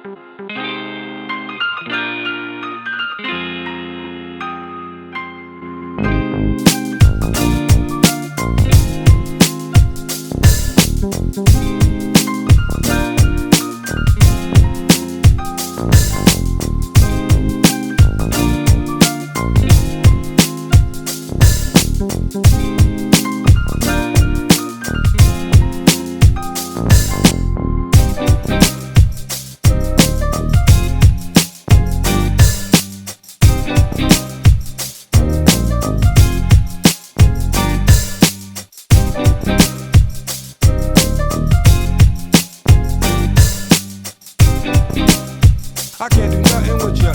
I can't do nothing with you.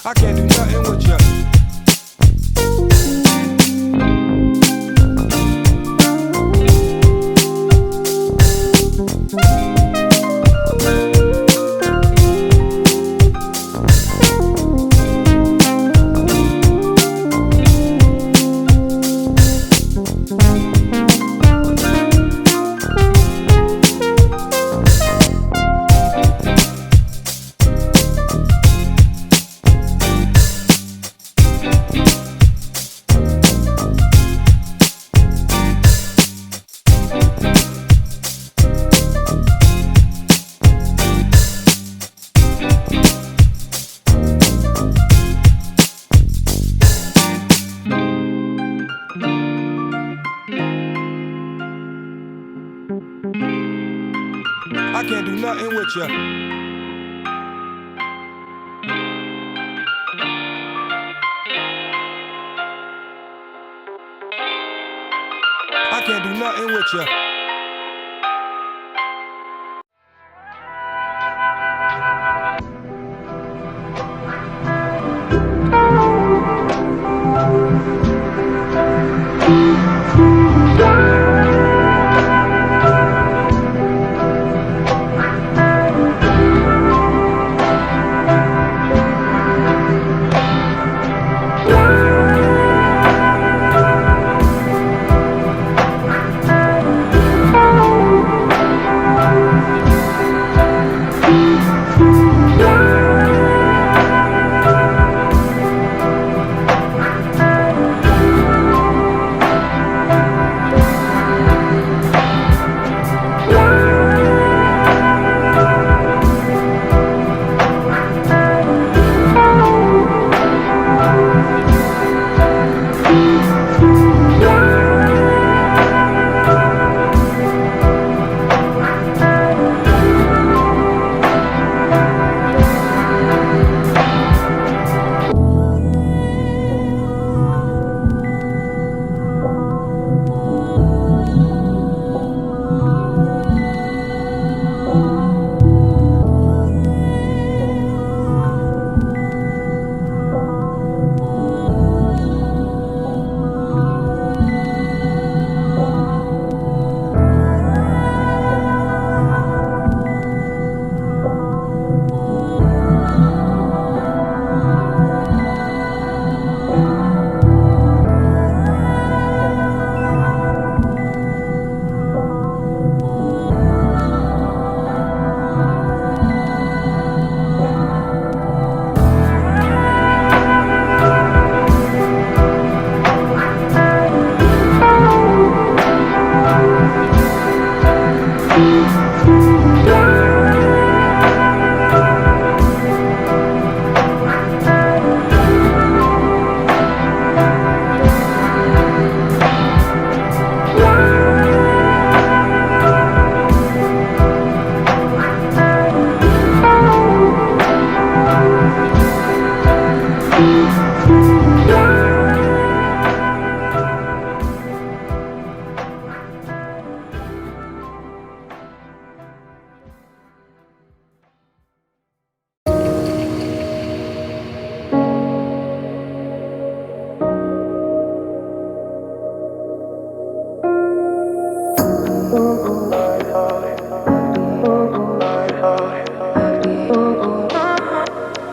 I can't do nothing with you. I can't do nothing with you. I can't do nothing with you.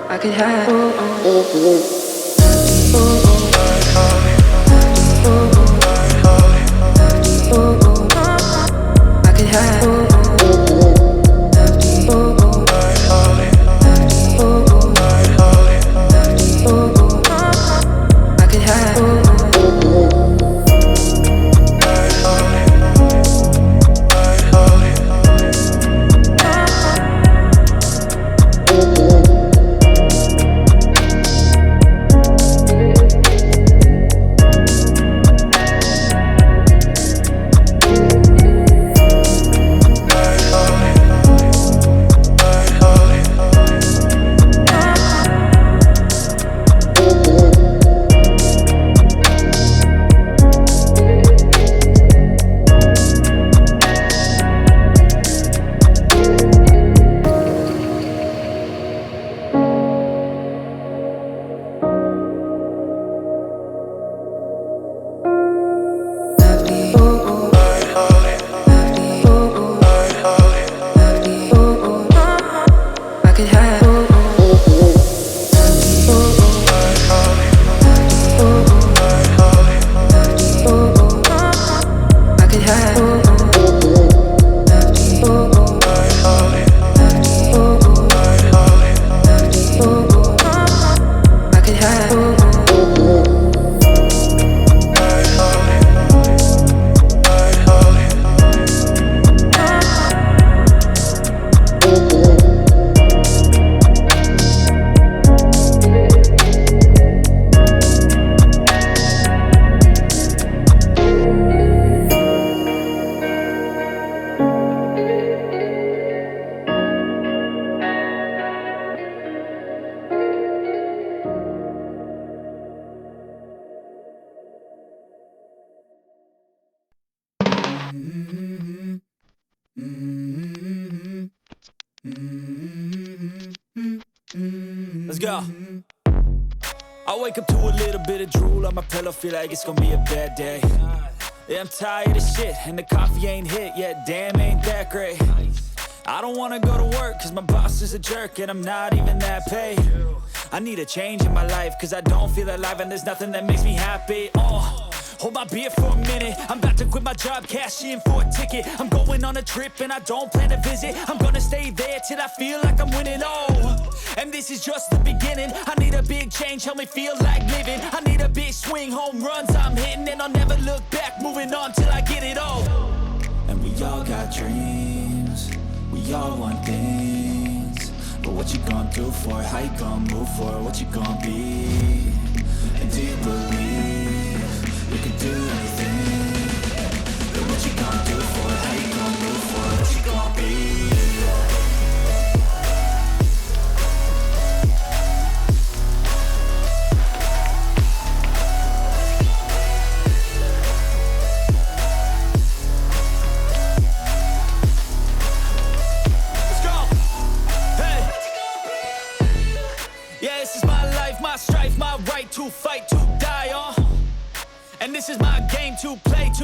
I could have Let's go. I wake up to a little bit of drool on my pillow, feel like it's gonna be a bad day. Yeah, I'm tired of shit, and the coffee ain't hit yet, damn, ain't that great. I don't wanna go to work, cause my boss is a jerk, and I'm not even that paid. I need a change in my life, cause I don't feel alive, and there's nothing that makes me happy. Hold my beer for a minute, I'm about to quit my job, cash in for a ticket. I'm going on a trip and I don't plan to visit. I'm gonna stay there till I feel like I'm winning, and this is just the beginning. I need a big change, help me feel like living. I need a big swing, home runs I'm hitting, and I'll never look back, moving on till I get it all. And we all got dreams, we all want things, but what you gonna do for it? How you gonna move for it? What you gonna be? And do you believe you can do anything? But what you gonna do for it? How you gonna move for it? What you gonna be? Let's go! Hey! Yeah, this is my life, my strife, my right to fight, to die on. And this is my game to play, to